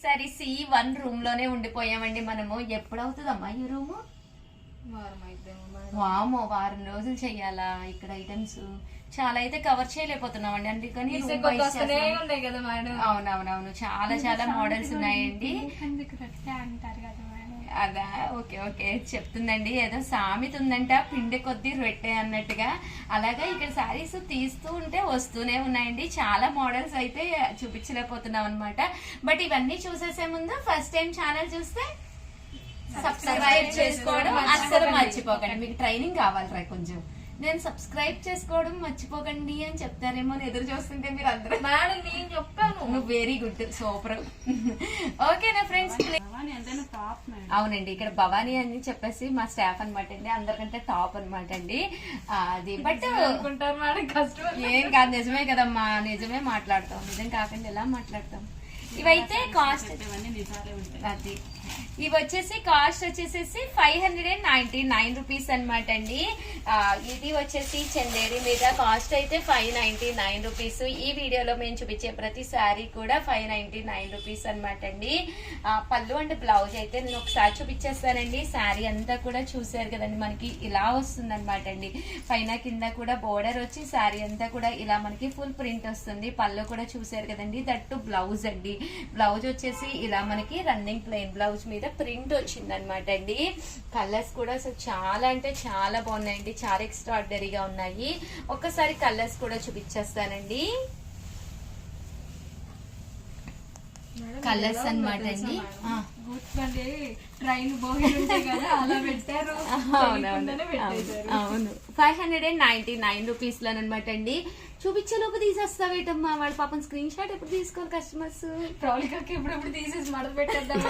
ఈసారి C1 room లోనే ఉండిపోయామండి మనము. ఎప్పుడవుతుందమ్మా ఈ రూము? వామో వారం రోజులు చెయ్యాలా? ఇక్కడ ఐటమ్స్ చాలా అయితే కవర్ చేయలేకపోతున్నామండి, అందుకని అవునవునవును చాలా చాలా మోడల్స్ ఉన్నాయండి. అదా ఓకే ఓకే చెప్తుందండి, ఏదో సామెత ఉందంట, పిండి కొద్ది రొట్టె అన్నట్టుగా. అలాగా ఇక్కడ శారీస్ తీస్తూ ఉంటే వస్తూనే ఉన్నాయండి. చాలా మోడల్స్ అయితే చూపించలేకపోతున్నాం అనమాట. బట్ ఇవన్నీ చూసేసే ముందు ఫస్ట్ టైం ఛానల్ చూస్తే సబ్స్క్రైబ్ చేసుకోవడం అస్సలు మర్చిపోకండి. మీకు ట్రైనింగ్ కావాలరా కొంచెం, నేను సబ్స్క్రైబ్ చేసుకోవడం మర్చిపోకండి అని చెప్తారేమో ఎదురు చూస్తుంటే మీరు అందరూ. మేడం నేను చెప్పాను. నువ్వు వెరీ గుడ్, సూపర్. ఓకేనా ఫ్రెండ్స్? అవునండి, ఇక్కడ భవానీ అని చెప్పేసి మా స్టాఫ్ అనమాట అండి, అందరికంటే టాప్ అనమాట అండి అది. బట్ ఏం కాదు, నిజమే కదమ్మా, నిజమే మాట్లాడతాం, నిజం కాకుండా ఎలా మాట్లాడతాం. ఇవైతే కాస్ట్ అది, ఇవి వచ్చేసి కాస్ట్ వచ్చేసేసి 599 రూపీస్ అనమాట అండి. ఇది వచ్చేసి చందేరి మీద కాస్ట్ అయితే 599 రూపీస్. ఈ వీడియోలో మేము చూపించే ప్రతి శారీ కూడా 599 రూపీస్ అనమాట అండి. పళ్ళు అంటే బ్లౌజ్ అయితే నేను ఒకసారి చూపించేస్తానండి. శారీ అంతా కూడా చూసారు కదండి, మనకి ఇలా వస్తుంది అనమాట అండి. పైన కింద కూడా బోర్డర్ వచ్చి శారీ అంతా కూడా ఇలా మనకి ఫుల్ ప్రింట్ వస్తుంది. పళ్ళు కూడా చూసారు కదండి, దట్టు బ్లౌజ్ అండి. బ్లౌజ్ వచ్చేసి ఇలా మనకి రన్నింగ్ ప్లెయిన్ బ్లౌజ్ మీద ప్రింట్ వచ్చింది అనమాట అండి. కలర్స్ కూడా అసలు చాలా అంటే చాలా బాగున్నాయండి, చాలా ఎక్స్ట్రాఆర్డినరీగా ఉన్నాయి. ఒక్కసారి కలర్స్ కూడా చూపించేస్తానండి. కలర్స్ అనమాట అండి. ట్రైన్ బోగిలు ఉంటాయి కదా అలా పెట్టారు. అవును 599 రూపీస్ లోనమాట అండి. చూపించేలోపు తీసేస్తావేటమ్మా, వాళ్ళ పాపం స్క్రీన్ షాట్ ఎప్పుడు తీసుకోవాలి కస్టమర్స్. ప్రౌళికకి ఇప్పుడు తీసేసి మడత పెట్టేద్దాం.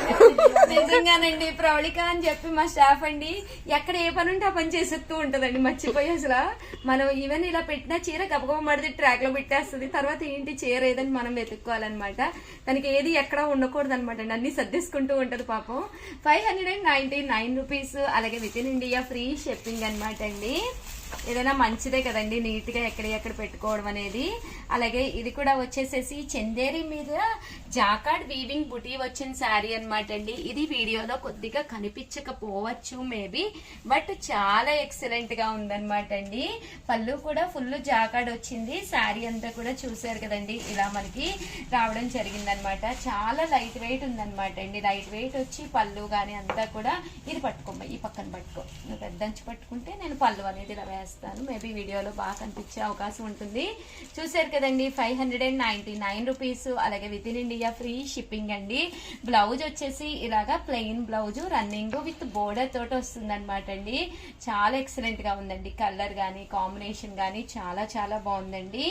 నిజంగానండి, ప్రౌళిక అని చెప్పి మా స్టాఫ్ అండి ఎక్కడ ఏ పని ఉంటే ఆ పని చేసేస్తూ ఉంటదండి, మర్చిపోయి అసలు. మనం ఈవెన్ ఇలా పెట్టిన చీర గబగబ మడితే ట్రాక్ లో పెట్టేస్తుంది. తర్వాత ఏంటి చీర ఏదని మనం వెతుక్కోవాలన్నమాట. తనకి ఏది ఎక్కడ ఉండకూడదు అనమాట అండి, అన్ని సర్దేసుకుంటూ ఉంటది పాపం. 599 రూపీస్. అలాగే within India free shipping అనమాట అండి. ఏదైనా మంచిదే కదండి, నీట్ గా ఎక్కడ పెట్టుకోవడం అనేది. అలాగే ఇది కూడా వచ్చేసేసి చందేరి మీద జాకార్డ్ వీవింగ్ బుటీ వచ్చిన శారీ అనమాట అండి. ఇది వీడియోలో కొద్దిగా కనిపించకపోవచ్చు మేబీ, బట్ చాలా ఎక్సలెంట్ గా ఉందన్నమాట అండి. పళ్ళు కూడా ఫుల్ జాకార్డ్ వచ్చింది. శారీ అంతా కూడా చూసారు కదండి, ఇలా మనకి రావడం జరిగిందనమాట. చాలా లైట్ వెయిట్ ఉందన్నమాట అండి. లైట్ వెయిట్ వచ్చి పళ్ళు గానీ అంతా కూడా. ఇది పట్టుకోమ్మా, ఈ పక్కన పట్టుకో, నువ్వు పెద్దంచి పట్టుకుంటే నేను పళ్ళు అనేది ఇలా వేస్తాను. మేబీ వీడియోలో బాగా కనిపించే అవకాశం ఉంటుంది. చూసారు కదండి, 599 రూపీస్. అలాగే within India free shipping అండి. బ్లౌజ్ వచ్చేసి ఇలాగా plain blouse running with border తోటి వస్తుంది అనమాట అండి. చాలా ఎక్సలెంట్ గా ఉందండి. కలర్ గానీ కాంబినేషన్ గానీ చాలా చాలా బాగుందండి.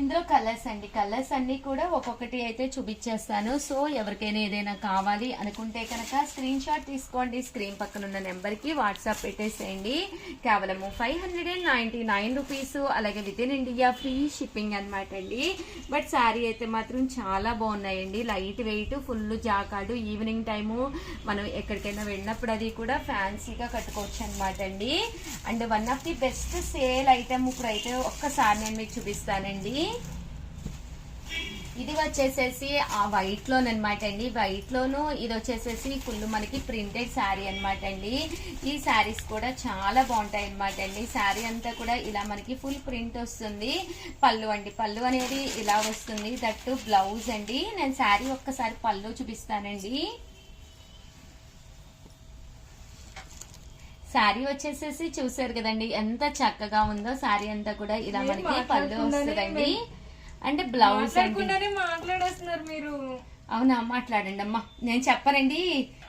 ఇందులో కలర్స్ అండి, కలర్స్ అన్ని కూడా ఒక్కొక్కటి అయితే చూపించేస్తాను. సో ఎవరికైనా ఏదైనా కావాలి అనుకుంటే కనుక స్క్రీన్ షాట్ తీసుకోండి, స్క్రీన్ పక్కన ఉన్న నెంబర్ కి వాట్సాప్ పెట్టేసేయండి. కేవలము 599 రూపీస్. అలాగే within India free shipping అనమాట అండి. బట్ శారీ అయితే మాత్రం చాలా బాగున్నాయండి. లైట్ వెయిట్, ఫుల్ జాకాడు. ఈవినింగ్ టైము మనం ఎక్కడికైనా వెళ్ళినప్పుడు అది కూడా ఫ్యాన్సీగా కట్టుకోవచ్చు అనమాట అండి. And one of the best sale item ఇప్పుడైతే ఒక్కసారి నేను మీకు చూపిస్తానండి. ఇది వచ్చేసేసి ఆ వైట్ లోనమాట అండి. వైట్ లోను ఇది వచ్చేసేసి ఫుల్ మనకి ప్రింటెడ్ శారీ అనమాట అండి. ఈ శారీస్ కూడా చాలా బాగుంటాయి అనమాట అండి. శారీ అంతా కూడా ఇలా మనకి ఫుల్ ప్రింట్ వస్తుంది. పళ్ళు అండి, పళ్ళు అనేది ఇలా వస్తుంది. దట్టు బ్లౌజ్ అండి. నేను శారీ ఒక్కసారి పళ్ళు చూపిస్తానండి. శారీ వచ్చేసేసి చూసారు కదండి ఎంత చక్కగా ఉందో. శారీ అంతా కూడా ఇలా మనకి పళ్ళు వస్తుందండి. అంటే బ్లౌజ్ మాట్లాడేస్తున్నారు మీరు. అవునా, మాట్లాడండి అమ్మా, నేను చెప్పనండి.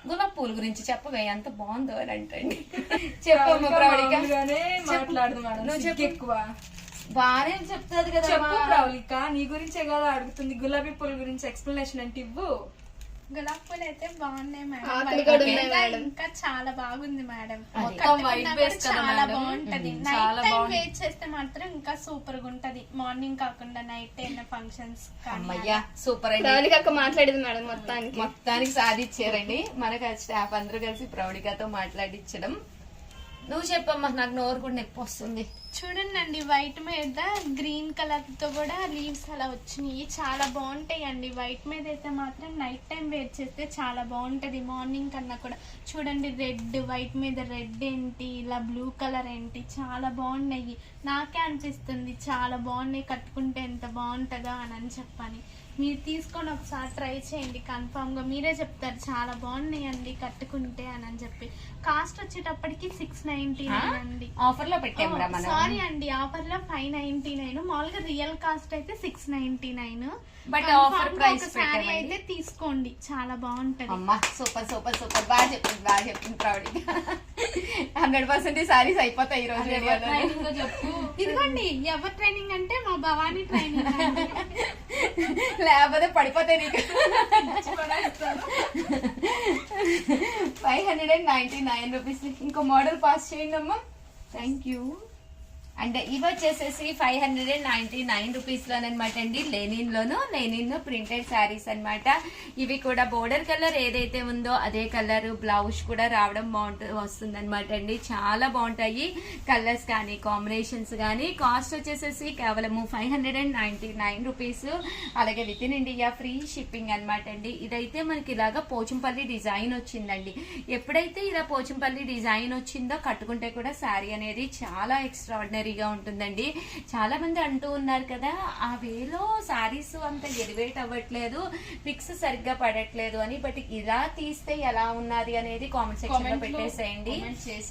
గులాబ్ పూల గురించి చెప్పవే, ఎంత బాగుందో అని అంటండి. చెప్పమ్మా ప్రవళిక, నువ్వు చెప్పు. ఎక్కువ బాగానే చెప్తాది కదా ప్రవళిక, నీ గురించే కదా అడుగుతుంది. గులాబీ పూల గురించి ఎక్స్ప్లెనేషన్ అంటే ఇవ్వు. గులాబ్ పూలు అయితే బాగున్నాయి మేడం, ఇంకా చాలా బాగుంది మేడం. చాలా బాగుంటది. నైట్ టైం వెయిట్ చేస్తే మాత్రం ఇంకా సూపర్ గా ఉంటది. మార్నింగ్ కాకుండా నైట్ ఏమైనా ఫంక్షన్స్ సూపర్ అండి. మాట్లాడింది మేడం, మొత్తానికి సాధించారండి. మనకు స్టాఫ్ అందరూ కలిసి ప్రౌఢికతో మాట్లాడించడం నువ్వు చెప్పమ్మా, నాకు నోరు కూడా నొప్పి వస్తుంది. చూడండి వైట్ మీద గ్రీన్ కలర్ తో కూడా లీవ్స్ అలా వచ్చినాయి, చాలా బాగుంటాయి అండి. వైట్ మీద అయితే మాత్రం నైట్ టైం వేర్ చేస్తే చాలా బాగుంటది, మార్నింగ్ కన్నా కూడా. చూడండి రెడ్, వైట్ మీద రెడ్ ఏంటి, ఇలా బ్లూ కలర్ ఏంటి, చాలా బాగున్నాయి. నాకే అనిపిస్తుంది చాలా బాగున్నాయి, కట్టుకుంటే ఎంత బాగుంటుందో అని చెప్పని. మీరు తీసుకొని ఒకసారి ట్రై చేయండి, కన్ఫామ్ గా మీరే చెప్తారు చాలా బాగున్నాయి అండి కట్టుకుంటే అని చెప్పి. కాస్ట్ వచ్చేటప్పటికి 699 అండి. ఆఫర్ లో పెట్టాము మనం. సారీ అండి, ఆఫర్ లో 599, మామూలుగా రియల్ కాస్ట్ అయితే 699. బట్ ఆఫర్ ప్రైస్ సారీ అయితే తీసుకోండి, చాలా బాగుంటది. అమ్మా సూపర్ సూపర్ సూపర్, బాగా చెప్పింది ప్రౌఢి. 100% సారీస్ అయిపోతాయి ఈ రోజు. ఇదిగోండి, ఎవరు ట్రైనింగ్ అంటే మా భవానీ ట్రైనింగ్ అండి. లేకపోతే పడిపోతాయి నీకు. 599 రూపీస్. ఇంకో మోడల్ పాస్ చేయండి అమ్మా. Thank you. అండ్ ఇవి వచ్చేసేసి 599 రూపీస్ లోనమాట అండి. లెనిన్ ప్రింటెడ్ శారీస్ అన్నమాట. ఇవి కూడా బోర్డర్ కలర్ ఏదైతే ఉందో అదే కలర్ బ్లౌజ్ కూడా రావడం వస్తుంది అనమాట అండి. చాలా బాగుంటాయి కలర్స్ కానీ కాంబినేషన్స్ కానీ. కాస్ట్ వచ్చేసేసి కేవలము 599 రూపీస్. అలాగే within India free shipping అనమాట అండి. ఇదైతే మనకి ఇలాగా పోచంపల్లి డిజైన్ వచ్చిందండి. ఎప్పుడైతే ఇలా పోచంపల్లి డిజైన్ వచ్చిందో కట్టుకుంటే కూడా శారీ అనేది చాలా ఎక్స్ట్రాడినరీ గా ఉంటుందండి. చాలా మంది అంటూ ఉన్నారు కదా, ఆ వేలో సారీస్ అంత ఎలివేట్ అవ్వట్లేదు, పిక్స్ సరిగ్గా పడట్లేదు అని. బట్ ఇలా తీస్తే ఎలా ఉన్నది అనేది కామెంట్ సెక్షన్ లో పెట్టేసేయండి,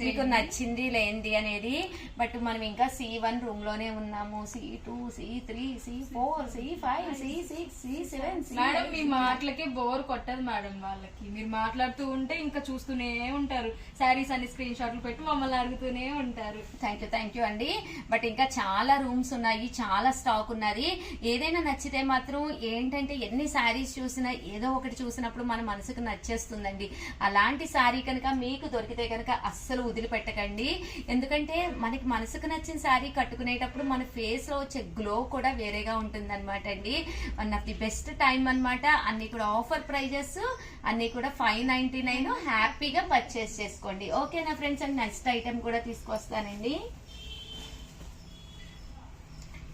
మీకు నచ్చింది లేనిది అనేది. బట్ మనం ఇంకా C1 రూమ్ లోనే ఉన్నాము. C2, C3, C4, C5, C6, C7. Madam మీ మాటలకి బోర్ కొట్టదు మేడం. వాళ్ళకి మీరు మాట్లాడుతూ ఉంటే ఇంకా చూస్తూనే ఉంటారు, శారీస్ అన్ని స్క్రీన్ షాట్లు పెట్టి మమ్మల్ని అడుగుతూనే ఉంటారు. థ్యాంక్ యూ అండి. బట్ ఇంకా చాలా రూమ్స్ ఉన్నాయి, చాలా స్టాక్ ఉన్నది. ఏదైనా నచ్చితే మాత్రం ఏంటంటే ఎన్ని శారీస్ చూసినా ఏదో ఒకటి చూసినప్పుడు మన మనసుకు నచ్చేస్తుందండి. అలాంటి శారీ కనుక మీకు దొరికితే కనుక అస్సలు వదిలిపెట్టకండి. ఎందుకంటే మనకి మనసుకు నచ్చిన శారీ కట్టుకునేటప్పుడు మన ఫేస్ లో వచ్చే గ్లో కూడా వేరేగా ఉంటుంది అనమాట అండి. One of the best time అనమాట. అన్ని కూడా ఆఫర్ ప్రైజెస్, అన్ని కూడా 599. హ్యాపీగా పర్చేస్ చేసుకోండి. ఓకేనా ఫ్రెండ్స్? అండ్ నెక్స్ట్ ఐటమ్ కూడా తీసుకొస్తానండి.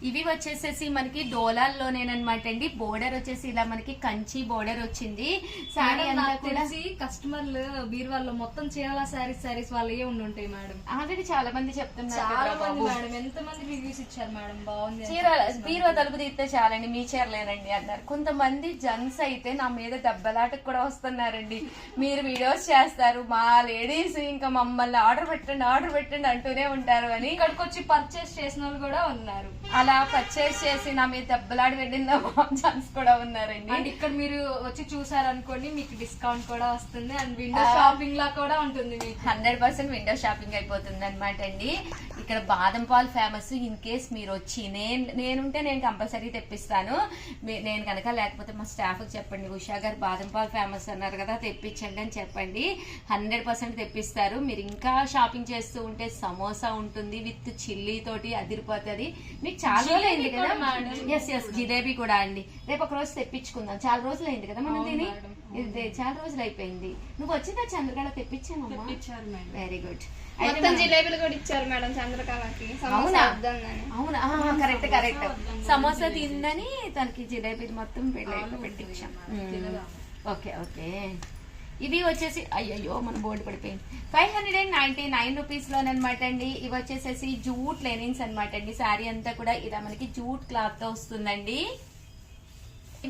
ఇవి వచ్చేసేసి మనకి డోలాల్లోనేనమాట అండి. బోర్డర్ వచ్చేసి ఇలా మనకి కంచి బోర్డర్ వచ్చింది. సారీ అంతా కూడా కస్టమర్లు బీరువాళ్ళలో మొత్తం చీరాల శారీస్ వాళ్ళే ఉండుంటాయి మేడం. ఆల్రెడీ చాలా మంది చెప్తున్నారు. చాలా మంది మేడం, ఎంత మంది రివ్యూస్ ఇచ్చారు మేడం, బాగుంది. చీరాల బీరువా తలుపు తీస్తే చాలండి మీ చీరలేనండి అన్నారు. కొంతమంది జెంట్స్ అయితే నా మీద దెబ్బలాటకు కూడా వస్తున్నారండి. మీరు వీడియోస్ చేస్తారు, మా లేడీస్ ఇంకా మమ్మల్ని ఆర్డర్ పెట్టండి అంటూనే ఉంటారు అని. ఇక్కడికి వచ్చి పర్చేస్ చేసిన వాళ్ళు కూడా ఉన్నారు. అలా పర్చేస్ చేసి నా మీద దెబ్బలాడి వెళ్ళిన ఛాన్స్ కూడా ఉన్నారండి. అండ్ ఇక్కడ మీరు వచ్చి చూసారనుకోండి, మీకు డిస్కౌంట్ కూడా వస్తుంది. అండ్ విండో షాపింగ్ లా కూడా ఉంటుంది. మీకు 100% విండో షాపింగ్ అయిపోతుంది అనమాట అండి. ఇక్కడ బాదం పాలు ఫేమస్. ఇన్ కేస్ మీరు వచ్చి నేనుంటే నేను కంపల్సరీ తెప్పిస్తాను. నేను కనుక లేకపోతే మా స్టాఫ్ కి చెప్పండి, ఉషా గారు బాదం పాలు ఫేమస్ అన్నారు కదా, తెప్పించండి అని చెప్పండి. 100% తెప్పిస్తారు. మీరు ఇంకా షాపింగ్ చేస్తూ ఉంటే సమోసా ఉంటుంది విత్ చిల్లీ తోటి, అదిరిపోతుంది. మీకు చాలా రోజులు అయింది కదా. ఎస్ జిలేబీ కూడా అండి. రేపు ఒక రోజు తెప్పించుకుందాం. చాలా రోజులు అయింది కదా మనం తిని, చాలా రోజులు అయిపోయింది. నువ్వు వచ్చిందా చంద్రకళ? తెప్పించానమ్మా. Very good. జిలేబీలు కూడా ఇచ్చారు మేడం చంద్రకళకి. అవునా? కరెక్ట్. సమోసా తిందని తనకి జిలేబీ మొత్తం పెళ్ళి పెట్టించాం. ఓకే. ఇవి వచ్చేసి అయ్యో మన బోర్డు పడిపోయింది. 599 రూపీస్ లోనమాట అండి. ఇవి వచ్చేసేసి జూట్ లెనిన్స్ అనమాట అండి. శారీ అంతా కూడా ఇలా మనకి జూట్ క్లాత్ తో వస్తుందండి.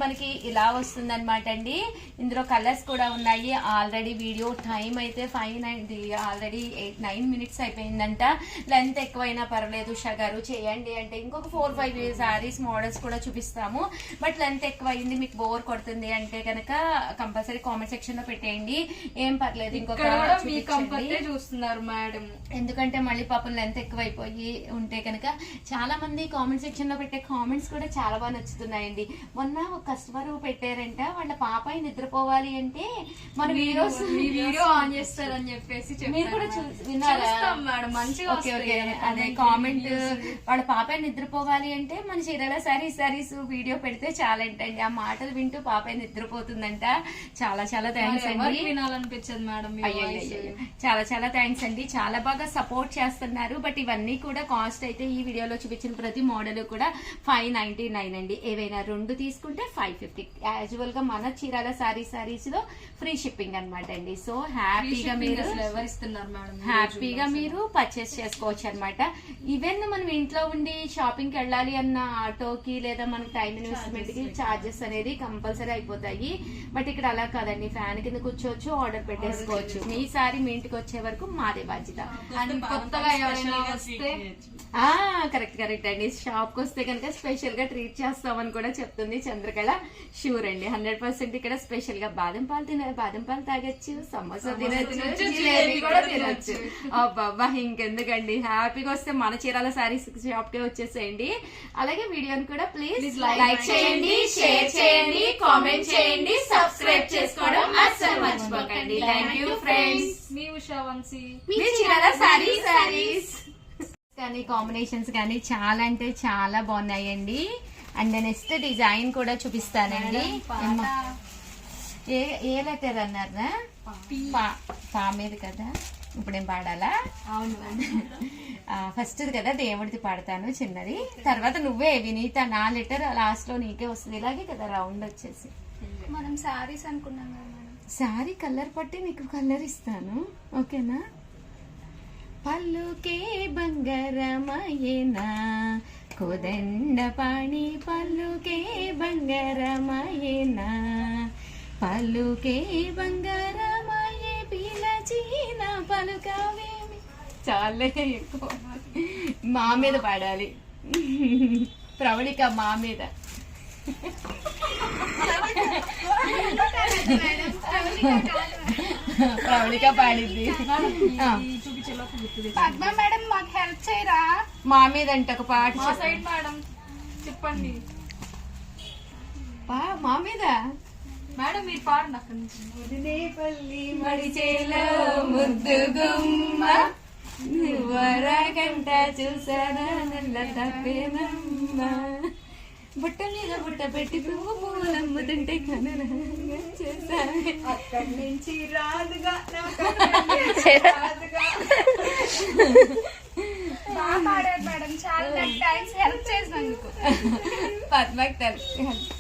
మనకి ఇలా వస్తుంది అనమాట అండి. ఇందులో కలర్స్ కూడా ఉన్నాయి. ఆల్రెడీ వీడియో టైం అయితే 9 minutes అయిపోయిందంట. లెంత్ ఎక్కువైనా పర్లేదు ఉషా గారు చేయండి అంటే ఇంకొక 4-5 శారీస్ మోడల్స్ కూడా చూపిస్తాము. బట్ లెంత్ ఎక్కువ అయింది, మీకు బోర్ కొడుతుంది అంటే కనుక కంపల్సరీ కామెంట్ సెక్షన్ లో పెట్టేయండి, ఏం పర్లేదు. ఇంకొక చూస్తున్నారు మేడం, ఎందుకంటే మళ్ళీ పాపం లెంత్ ఎక్కువ అయిపోయి ఉంటే కనుక. చాలా మంది కామెంట్ సెక్షన్ లో పెట్టే కామెంట్స్ కూడా చాలా బాగా నచ్చుతున్నాయండి. మొన్న ఒక కస్టమర్ పెట్టారంట, వాళ్ళ పాపాయి నిద్రపోవాలి అంటే మన వీడియోస్ మీ వీడియో ఆన్ చేస్తారని చెప్పేసి మీరు కూడా విన్నారా చూస్తాం మేడం, మంచిగా ఓకే వస్తాయి. ఓకే అదే కామెంట్, వాళ్ళ పాపాయి నిద్రపోవాలి అంటే మన చీరల సారీస్ వీడియో పెడితే చాలంటండి. ఆ మాటలు వింటూ పాపాయి నిద్రపోతుందంట. చాలా చాలా థ్యాంక్స్ అండి. ఎవరికి వినాలనిపించదు మేడం మీ voice. చాలా చాలా థ్యాంక్స్ అండి. చాలా బాగా సపోర్ట్ చేస్తున్నారు. బట్ ఇవన్నీ కూడా కాస్ట్ అయితే ఈ వీడియోలో చూపించిన ప్రతి మోడల్ కూడా 599 అండి. ఏవైనా 2 తీసుకుంటే 550. యాజువల్ గా మన చీరాల సారీస్ లో ఫ్రీ షిప్పింగ్ అన్నమాట అండి. సో హ్యాపీగా మీరు అసలు ఎవరు ఇస్తున్నారు మేడం? హ్యాపీగా మీరు పర్చేస్ చేసుకోవచ్చు అనమాట. ఈవెన్ మనం ఇంట్లో ఉండి షాపింగ్ కి వెళ్ళాలి అన్న ఆటోకి లేదా మనకి టైం ఇన్వెస్ట్మెంట్ కి చార్జెస్ అనేది కంపల్సరీ అయిపోతాయి. బట్ ఇక్కడ అలా కాదండి, ఫ్యాన్ కింద కూర్చోవచ్చు, ఆర్డర్ పెట్టేసుకోవచ్చు. మీ సారీ మీ ఇంటికి వచ్చే వరకు మాదే బాధ్యత. అండ్ కొత్తగా ఎవరైనా వస్తే కరెక్ట్ అండి. షాప్ కి వస్తే కనుక స్పెషల్ గా ట్రీట్ చేస్తామని కూడా చెప్తుంది చంద్రకళ. షూర్ అండి, 100% ఇక్కడ స్పెషల్ గా బాదం పాలు తాగొచ్చు, సమోసా తినొచ్చు, జిలేబీ కూడా తినొచ్చు. అబ్బా ఇంకెందుకండి, హ్యాపీగా వస్తే మన చీరాల సారీస్ షాప్ కే వచ్చేసేయండి. అలాగే వీడియోని కూడా ప్లీజ్ లైక్ చేయండి, షేర్ చేయండి, కామెంట్ చేయండి, సబ్స్క్రైబ్ చేసుకోవడం అస్సలు మర్చిపోకండి. Thank you friends. మీ ఉషా వంశీ. మీ చీరాల సారీస్ కానీ కాంబినేషన్స్ కానీ చాలా అంటే చాలా బాగున్నాయండి. అండ్ నెక్స్ట్ డిజైన్ కూడా చూపిస్తానండి. ఏ లెటర్ అన్నారా? పా మీద కదా. ఇప్పుడు ఏం పాడాలా? అవును, ఫస్ట్ కదా దేవుడిది పాడతాను చిన్నది, తర్వాత నువ్వే వినీత నా లెటర్ లాస్ట్ లో నీకే వస్తుంది. ఇలాగే కదా రౌండ్ వచ్చేసి. మనం సారీస్ అనుకున్నాం కదా మేడం. సారీ కలర్ పట్టి నీకు కలర్ ఇస్తాను, ఓకేనా? పల్లుకే బంగారమయేనా కోదండ పాణి, పల్లుకే బంగారమయేనా, పల్లుకే బంగారమయే పిలచిన పలుకవేమి. చాలే ఎక్కువ మా మీద పాడాలి. ప్రవళిక మా మీద. ప్రవళిక పాడింది. పద్మ మేడం మాకు హెల్ప్ చేయరా? మా మీద అంటే ఒక పాట మా సైడ్ మేడం చెప్పండి. మా మీద మేడం మీరు పాడండి అక్కడి నుంచి. ఉదినేపల్లి మడిచేలో ముద్దు గుమ్మ, నువ్వరాకంట చూసారా నల్ల తప్పేనమ్మ, బుట్ట మీద బుట్ట పెట్టి పువ్వు పూలమ్ముతుంటే కనురాగా చేశాను. అక్కడి నుంచి రాదుగా బాగా పాడారు మేడం, చాలా థ్యాంక్స్ హెల్ప్ చేసినందుకు. పద్మకి హెల్ప్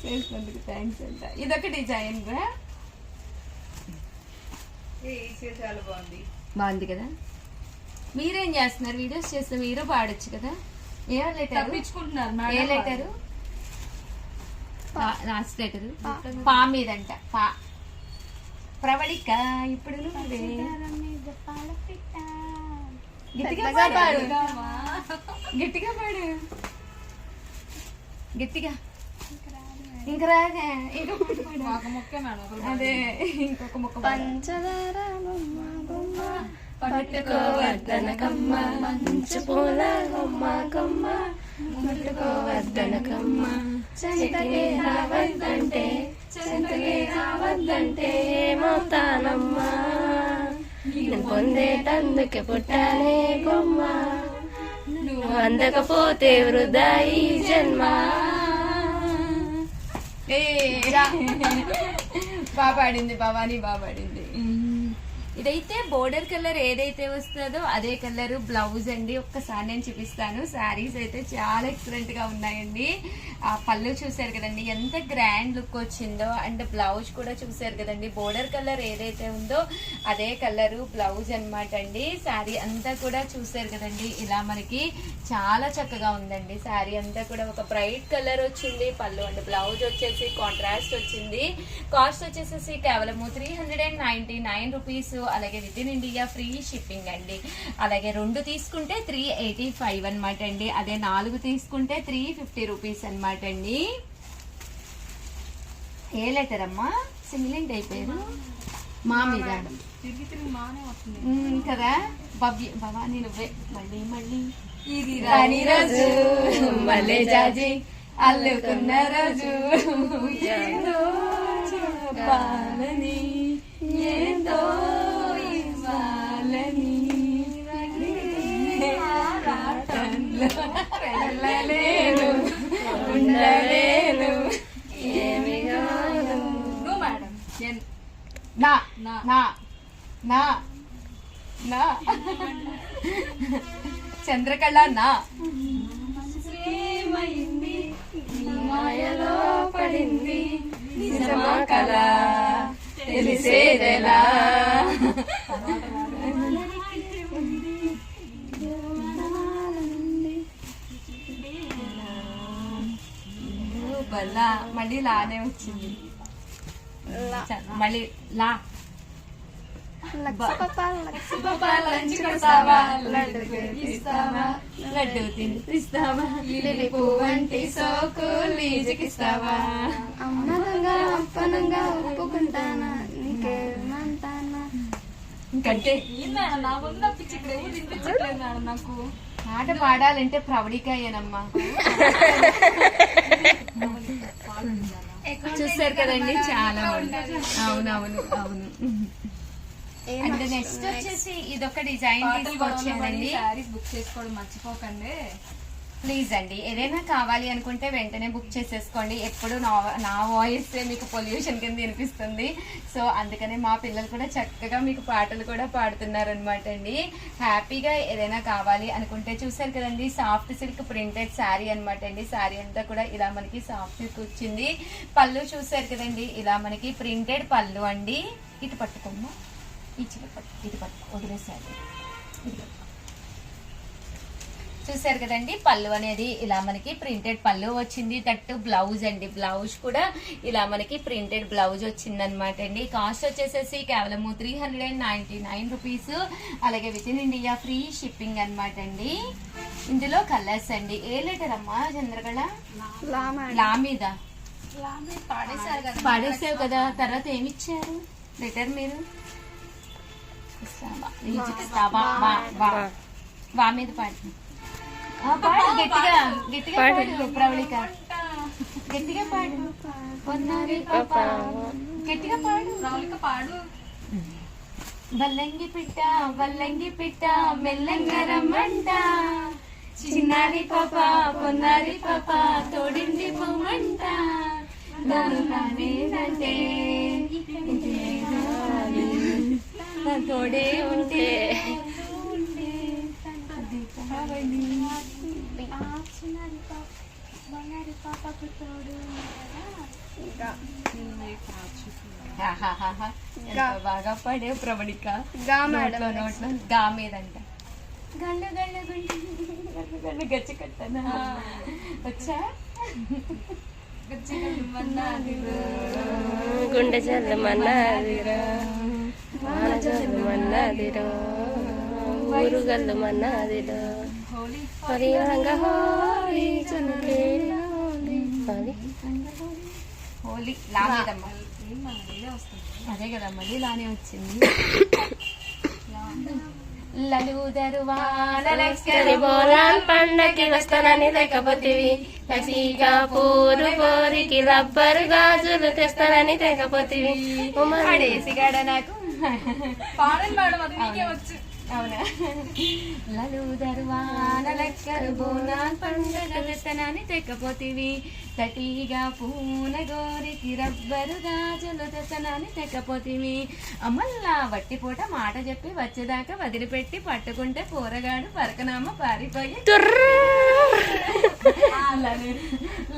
చేసినందుకు థ్యాంక్స్ అంట. ఇదొక డిజైన్ రా, చాలా బాగుంది. బాగుంది కదా. మీరేం చేస్తున్నారు? వీడియోస్ చేస్తే మీరు పాడొచ్చు కదా. ఏ లెటర్? తప్పించుకుంటున్నారు ఏ మేడం. లెటరు? లాస్ట్ లెటరు పా మీదంట. పా ప్రవళిక ఇప్పుడు నువ్వే గట్టిగా పాడు, గట్టిగా పాడు, గట్టిగా. ఇంకా రాగా మాకు ముఖ్యం మేడం ఒకరు. అదే ఇంకొక ముక్క. పంచదార పట్టుకోవద్దనకమ్మ మంచు పూల గుమ్మ గుమ్మ, పట్టుకోవద్దనకమ్మ చెంతకే రావద్దంటే, చెంతకే రావద్దంటే ఏమవుతానమ్మా, నేను పొందేటందుకే పుట్టానే బొమ్మ, నువ్వు అందకపోతే వృధా ఈ జన్మ. బాగా పాడింది భవానీ, బాగా పాడింది. ఇదైతే బోర్డర్ కలర్ ఏదైతే వస్తుందో అదే కలర్ బ్లౌజ్ అండి. ఒక్కసారి నేను చూపిస్తాను. శారీస్ అయితే చాలా ఎక్సలెంట్ గా ఉన్నాయండి. ఆ పళ్ళు చూసారు కదండి ఎంత గ్రాండ్ లుక్ వచ్చిందో, అండ్ బ్లౌజ్ కూడా చూసారు కదండి. బోర్డర్ కలర్ ఏదైతే ఉందో అదే కలర్ బ్లౌజ్ అన్నమాట అండి. శారీ అంతా కూడా చూసారు కదండి, ఇలా మనకి చాలా చక్కగా ఉందండి. శారీ అంతా కూడా ఒక బ్రైట్ కలర్ వచ్చింది. పళ్ళు అండ్ బ్లౌజ్ వచ్చేసి కాంట్రాస్ట్ వచ్చింది. కాస్ట్ వచ్చేసేసి కేవలం 399 రూపీస్. అలాగే within India free shipping అండి. అలాగే 2 తీసుకుంటే 385 అనమాట అండి. అదే 4 తీసుకుంటే 350 రూపీస్ అనమాట అండి. ఏ లెటర్ అమ్మా? సిమిలెంట్ అయిపోయారు. మా మీద తిరిగి తిరిగి మానే వస్తుంది కదా. భవానీ నువ్వే మళ్ళీ మళ్ళీ ఇది రాని రోజు మళ్ళీ జాజి అల్లుకున్న రోజు ఏదో చెప్పాలని ఏదో ఇవ్వాలని వెళ్ళలేను ఉండలేను ఏమి కాదు. నువ్వు మేడం నా నా నా నా చంద్రకళ నా ఏమైంది మాయలో పడింది నిజమా కళ తెలిసేదెలా బల్లా మళ్ళీ లానే వచ్చింది మళ్ళీ లా లడ్డు తినిపిస్తావా లిలి పువ్వంటి సోకు లీజుకిస్తావా అమ్మనంగా అప్పనంగా ఒప్పుకుంటానా నీకేమంటానా ఇంకంటే ఏం మేడం నా ముందు తప్పించి ఇక్కడ ఎవరు వినిపించట్లేదు మేడం నాకు. పాట పాడాలంటే ప్రవళికాయేనమ్మా. చూస్తారు కదండి చాలా బాగుంది. అవునవును అవును. అండ్ నెక్స్ట్ వచ్చేసి ఇదొక డిజైన్ తీసుకొచ్చానండి. శారీస్ బుక్ చేసుకోవడం మర్చిపోకండి ప్లీజ్ అండి. ఏదైనా కావాలి అనుకుంటే వెంటనే బుక్ చేసేసుకోండి. ఎప్పుడు నా వాయిస్ మీకు పొల్యూషన్ కింద వినిపిస్తుంది. సో అందుకనే మా పిల్లలు కూడా చక్కగా మీకు పాటలు కూడా పాడుతున్నారు అనమాట అండి. హ్యాపీగా ఏదైనా కావాలి అనుకుంటే చూసారు కదండి, సాఫ్ట్ సిల్క్ ప్రింటెడ్ శారీ అనమాట అండి. శారీ అంతా కూడా ఇలా మనకి సాఫ్ట్ సిల్క్ వచ్చింది. పళ్ళు చూసారు కదండి, ఇలా మనకి ప్రింటెడ్ పళ్ళు అండి. ఇటు పట్టుకోమ్మా, ఇటు పట్టు వదిలేసారి. చూసారు కదండి, పళ్ళు అనేది ఇలా మనకి ప్రింటెడ్ పళ్ళు వచ్చింది. తట్టు బ్లౌజ్ అండి, బ్లౌజ్ కూడా ఇలా మనకి ప్రింటెడ్ బ్లౌజ్ వచ్చింది అనమాట అండి. కాస్ట్ వచ్చేసేసి కేవలం 399 రూపీస్. అలాగే within India free shipping అనమాట అండి. ఇందులో కలర్స్ అండి. ఏ లెటర్ అమ్మా చంద్రకళ? లా మీద పాడేసావు కదా, తర్వాత ఏమిచ్చారు లెటర్ మీరు? వా మీద పాడు. పాడు గట్టిగా, గట్టిగా పాడు ప్రవళిక, గట్టిగా పాడు. గట్టిగా పాడు ప్రవళిక పాడు. వల్లంగి పిట్ట మెల్లంగా రమ్మంట, చిన్నారి పాప పొన్నారి పాప తోడింది పొమ్మంట, నానేనంటే తోడే ఉంటే బాగా పడే ప్రవళిక. నోట్లో గా మీదంట. గళ్ళు గళ్ళు గళ్ళు గళ్ళు గచ్చి కట్టనా వచ్చా? గుండె జల్లమన్నదిరా వాన జల్లమన్నదిరా ఊరు గల్లమన్నదిరా హరియంగా హోలీ చంద్రేలా హోలీ లా మీదమ్మా. అదే కదా మళ్ళీ లానే వచ్చింది. బోనాల్ పండకి వస్తానని లేకపోతేవి, లసీగా పూరు పోరికి రబ్బరు గాజులు తెస్తానని తెగపోతేవి. పడేసిగాడ నాకు పాడండి మేడం, అది మీకే వచ్చు. అవునా? లలు దర్వాన లెక్కరు బోనాల్ పండగ తెస్తనని తెక్కపోతివి, తటిగా పూన గోరికి రబ్బరు గాజులు తెస్తనని తెక్కపోతివి. అమ్మల్లా వట్టిపూట మాట చెప్పి వచ్చేదాకా వదిలిపెట్టి పట్టుకుంటే పోరగాడు పరకనామ పారిపోయి.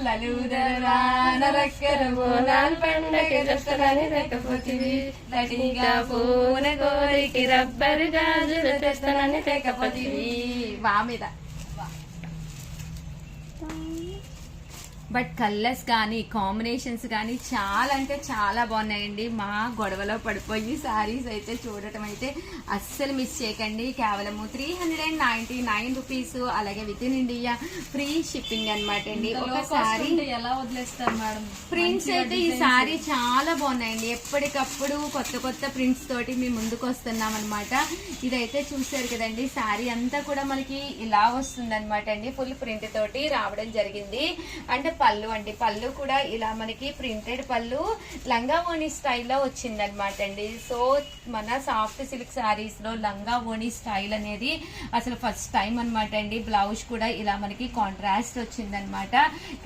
లలు దర్వాన లెక్కరు బోనాల్ పండగ తెస్తనని తెక్కపోతివి, తటిగా పూన గోరికి రబ్బరు గాజులు తెస్తానని తెగపోతివి. వా మీద. బట్ కలర్స్ కానీ కాంబినేషన్స్ కానీ చాలా అంటే చాలా బాగున్నాయండి. మా గొడవలో పడిపోయి శారీస్ అయితే చూడటం అయితే అస్సలు మిస్ చేయకండి. కేవలం 399 రూపీస్. అలాగే within India free shipping అనమాట అండి. ఒకసారి ఎలా వదిలేస్తారు మేడం? ప్రింట్స్ అయితే ఈ సారీ చాలా బాగున్నాయండి. ఎప్పటికప్పుడు కొత్త కొత్త ప్రింట్స్ తోటి మేము ముందుకు వస్తున్నాం అనమాట. ఇదైతే చూసారు కదండి, సారీ అంతా కూడా మనకి ఇలా వస్తుంది అనమాట అండి. ఫుల్ ప్రింట్ తోటి రావడం జరిగింది. అంటే పళ్ళు అండి. పళ్ళు కూడా ఇలా మనకి ప్రింటెడ్ పళ్ళు లంగా ఓణి స్టైల్లో వచ్చిందనమాట అండి. సో మన సాఫ్ట్ సిల్క్ శారీస్ లో లంగా ఓణి స్టైల్ అనేది అసలు ఫస్ట్ టైం అనమాట అండి. బ్లౌజ్ కూడా ఇలా మనకి కాంట్రాస్ట్ వచ్చిందనమాట.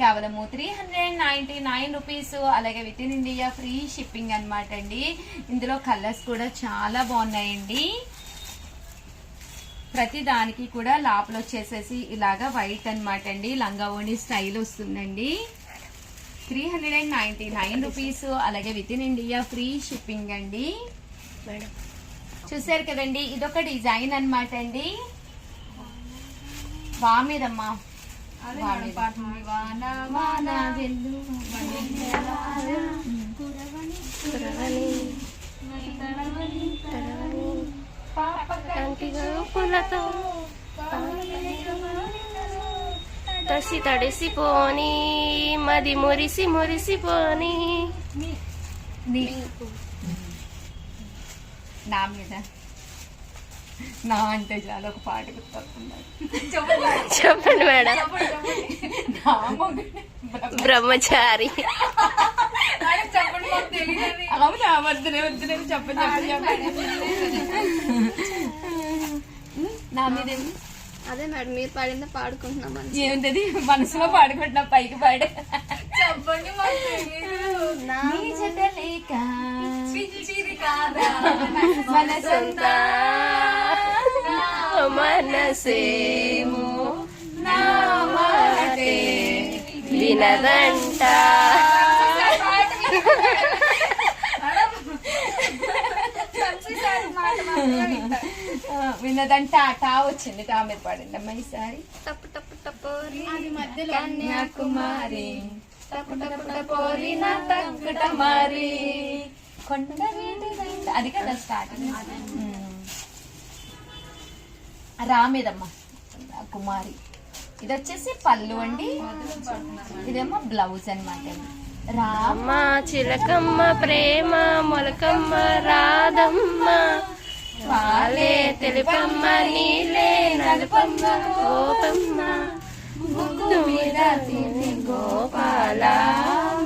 కేవలము 399 రూపీస్. అలాగే within India free shipping అనమాట అండి. ఇందులో కలర్స్ కూడా చాలా బాగున్నాయండి. ప్రతి దానికి కూడా లోపల వచ్చేసేసి ఇలాగా వైట్ అనమాట అండి. లంగా ఓణి స్టైల్ వస్తుందండి. 399 రూపీస్. అలాగే within India free shipping అండి. చూసారు కదండి, ఇదొక డిజైన్ అనమాట అండి. వామిదమ్మా పూలతో తసి తడిసిపోని మది మురిసి మురిసిపోని నా మీద నా అంటే చాలా ఒక పాట గుర్తొస్తున్నారు. చెప్పండి మేడం. నా మొగుడు బ్రహ్మచారి. చెప్పండి, మాకు తెలియదు. అవునా, వద్దునే చెప్పండి. నా మీద అదే మేడం మీరు పాడిందా పాడుకుంటున్నాం. ఏముంటది, మనసులో పాడుకుంటున్నా, పైకి పాడే. చెప్పండి మాకు తెలీదు. నీ జత లేక మనసంతా మనసేమో నా మాటే వినదంట. విన్నదంటే టా వచ్చింది. టా మీద పాడండి అమ్మా ఈసారి. టప్పు టప్పు టప్పు అది మధ్యలో కన్యాకుమారి టప్పు టప్పు టపోరి నా తక్కుట మారి కొండ అది కదా స్టార్టింగ్. రామేదమ్మా కుమారి. ఇది వచ్చేసి పళ్ళు అండి. ఇదేమో బ్లౌజ్ అనమాట. రామ చిలకమ్మ ప్రేమ మొలకమ్మ రాధమ్మ వాలే తెలుపమ్మ నీలే నలుపమ్మ గోపమ్మ ముగ్గు మీద తిని గోపాల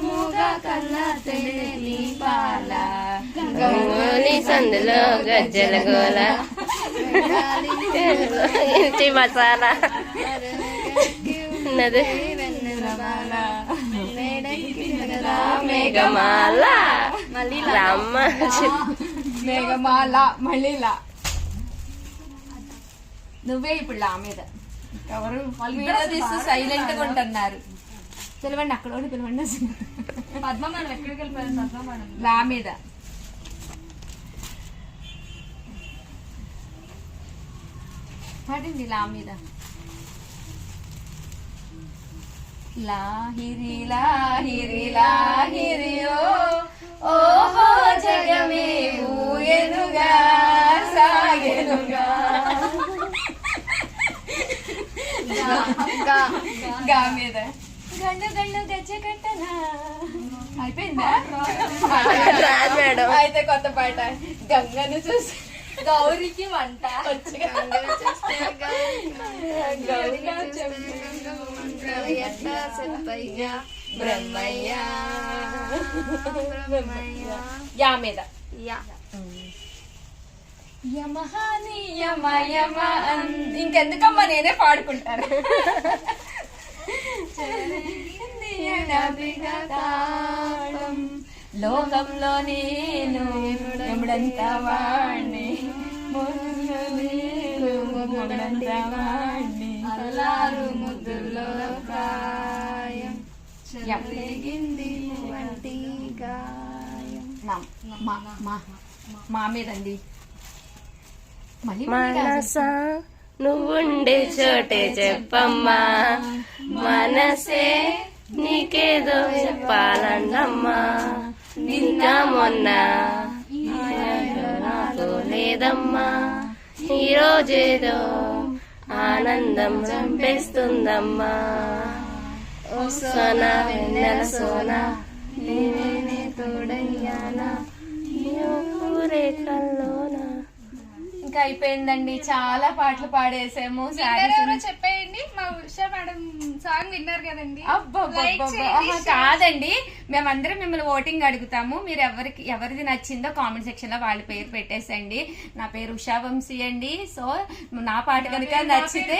మూగ కళ్ళ తెలి పాల గంగోలి సందులో గజ్జల గోల ఇంటి మసాలా ఉన్నది మేఘమాల రామ్మ మేఘమాల మళ్ళీ లా. నువ్వే ఇప్పుడు లా మీద. ఎవరు వీడియో తీస్తూ సైలెంట్ గా ఉంటున్నారు. పిలవండి, అక్కడ పిలవండి. పద్మ మేడం ఎక్కడికి వెళ్ళిపోయారు? పద్మ మేడం లా మీద. పడండి లా మీద. లాహిరి లాహిరి లాహిరియో ఓహో జగమే ఊయనుగా సాగెనుగా. గా మీద గండు గండు గజ్జ కట్టనా. అయిపోయిందా? మేడం అయితే కొత్త పాట. గంగను చూసి గౌరికి వంట బ్రహ్మయ్య యా మీద. యమహాని యమ యమ. ఇంకెందుకమ్మా నేనే పాడుకుంటాను. లోకంలో నేను ఎముడంత వాణ్ణి మొగుడంత వాణ్ణి అల్లారు ముద్దుల్లో ప్రాయం మా మీదండి. మనసా నువ్వుండే చోటే చెప్పమ్మా మనసే నీకేదో చెప్పాలండమ్మా నిన్న మొన్న నాతో లేదమ్మా ఈరోజేదో ఆనందం చంపేస్తుందమ్మా ఓ సోనా వెన్నెల సోనా నేనే తోడయ్యానా రేఖల్లోనా. ఇంకా అయిపోయిందండి, చాలా పాటలు పాడేసాము. చెప్పేయండి. చేయండి. మా ఉషా మేడం సాంగ్ విన్నారు కదండి, అబ్బబ్బబ్బబ్బ. కాదండి, మేమందరం మిమ్మల్ని ఓటింగ్ అడుగుతాము. మీరు ఎవరిది నచ్చిందో కామెంట్ సెక్షన్ లో వాళ్ళ పేరు పెట్టేసండి. నా పేరు ఉషా వంశీ అండి. సో నా పాట కనుక నచ్చితే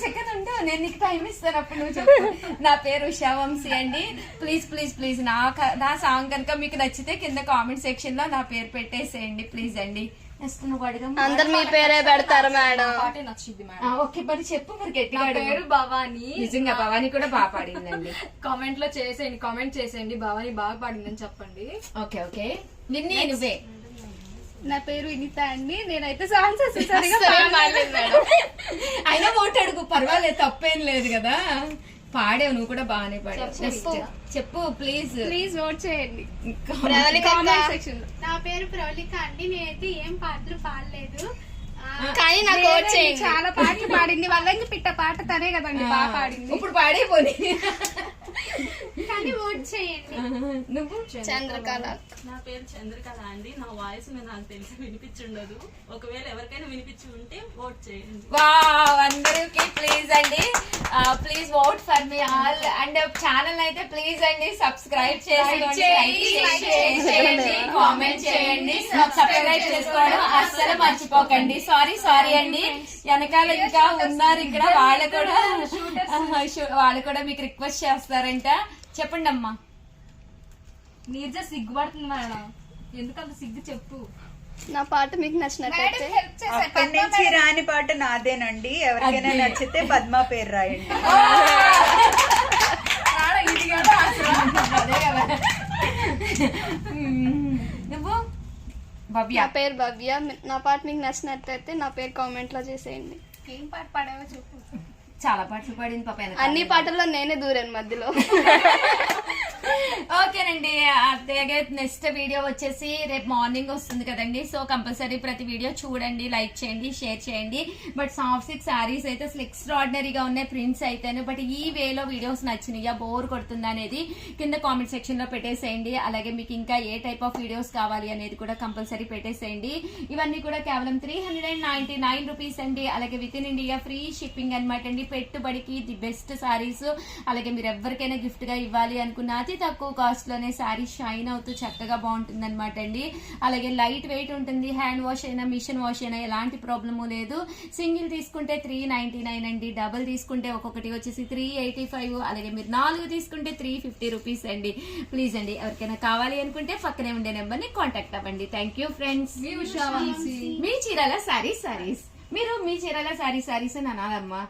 సెకండ్ ఉండు, నేను నీకు టైం ఇస్తాను, అప్పుడు నువ్వు చెప్పు. నా పేరు ఉషా వంశీ అండి. ప్లీజ్ ప్లీజ్ ప్లీజ్ నా సాంగ్ కనుక మీకు నచ్చితే కింద కామెంట్ సెక్షన్ లో నా పేరు పెట్టేసేయండి ప్లీజ్ అండి. నెక్స్ట్ నువ్వు అడగ. అందరు మీ పేరే పెడతారు మేడం. పాటే నచ్చింది మేడం. ఓకే, మరి చెప్పు, మరి గట్టిగా నా అడుగు. పేరు భవాని. నిజంగా భవాని కూడా బాగా పాడిందండి. కామెంట్ లో చేసేయండి, కామెంట్ చేసేయండి భవాని బాగా పాడిందని చెప్పండి. ఓకే ఓకే, నిన్నే నువ్వే. నా పేరు వినిత అండి. నేనైతే సాంగ్స్ సరిగా అయినా ఓటు అడుగు, పర్వాలేదు, తప్పేం లేదు కదా. పాడావు, నువ్వు కూడా బాగానే పాడావు. నెక్స్ట్ చెప్పు ప్లీజ్. ప్లీజ్ ఓట్ చేయండి కామెంట్ సెక్షన్ లో. నా పేరు ప్రవళిక అండి. నేనైతే ఏం పాటలు పాడలేదు, కానీ నాకు ఓట్ చేయండి. చాలా పాటలు పాడింది. వాళ్ళకి పిట్ట పాట తనే కదండి బాగా పాడింది. ఇప్పుడు పాడైపోయి. కానీ ఓట్ చేయండి. నువ్వు చంద్రకళ. నా పేరు చంద్రకళ అండి. నా వాయిస్ నాకు తెలిసి వినిపించుండదు. ఒకవేళ ఎవరికైనా వినిపించి ఉంటే ఓట్ చేయండి. వావ్, అందరికి ప్లీజ్ అండి, please vote for me all. And channel అయితే ప్లీజ్ అండి సబ్స్క్రైబ్ చేసుకోండి, చేయండి, కామెంట్ చేయండి, సబ్స్క్రైబ్ చేసుకోవడం అస్సలు మర్చిపోకండి. సారీ అండి, వెనకాల ఇంకా ఉన్నారు ఇక్కడ, వాళ్ళు కూడా మీకు రిక్వెస్ట్ చేస్తారంట. చెప్పండి అమ్మా. నీర్జ సిగ్గుపడుతుంది మేడం, ఎందుకంత సిగ్గు చెప్పు. నా పాట మీకు నచ్చినట్టయితే అప్పటి నుంచి రాని పాట నాదేనండి. ఎవరికైనా నచ్చితే పద్మ పేరు రాయండి. ఇది కదా అసలు. అదే కదా. నువ్వు భవ్య. నా పేరు భవ్య. నా పాట మీకు నచ్చినట్టయితే నా పేరు కామెంట్ లో చేసేయండి. ఏం పాట పాడావో చెప్పు. చాలా పాటలు పాడింది పాప. అన్ని పాటల్లో నేనే దూరాను మధ్యలో. ఓకేనండి, అలాగే నెక్స్ట్ వీడియో వచ్చేసి రేపు మార్నింగ్ వస్తుంది కదండి. సో కంపల్సరీ ప్రతి వీడియో చూడండి, లైక్ చేయండి, షేర్ చేయండి. బట్ సాఫ్ట్ సిల్క్ శారీస్ అయితే అసలు ఎక్స్ట్రాడినరీగా ఉన్నాయి ప్రింట్స్ అయితేనే. బట్ ఈ వేలో వీడియోస్ నచ్చినాయా, బోర్ కొడుతుందా అనేది కింద కామెంట్ సెక్షన్ లో పెట్టేసేయండి. అలాగే మీకు ఇంకా ఏ టైప్ ఆఫ్ వీడియోస్ కావాలి అనేది కూడా కంపల్సరీ పెట్టేసేయండి. ఇవన్నీ కూడా కేవలం 399 రూపీస్ అండి. అలాగే within India free shipping అనమాట అండి. పెట్టుబడికి ది బెస్ట్ శారీస్. అలాగే మీరు ఎవరికైనా గిఫ్ట్ గా ఇవ్వాలి అనుకున్న అతి తక్కువ కాస్ట్ లోనే శారీ షైన్ అవుతూ చక్కగా బాగుంటుంది అనమాట అండి. అలాగే లైట్ వెయిట్ ఉంటుంది. హ్యాండ్ వాష్ అయినా మిషన్ వాష్ అయినా ఎలాంటి ప్రాబ్లము లేదు. సింగిల్ తీసుకుంటే 399 అండి. డబుల్ తీసుకుంటే ఒక్కొక్కటి వచ్చేసి 385. అలాగే మీరు 4 తీసుకుంటే 350 రూపీస్ అండి. ప్లీజ్ అండి, ఎవరికైనా కావాలి అనుకుంటే పక్కనే ఉండే నెంబర్ ని కాంటాక్ట్ అవ్వండి. Thank you friends. మీ ఉషా వంశీ. మీ చీరాల శారీస్. మీరు మీ చీరాల శారీస్ అని అనాలమ్మా.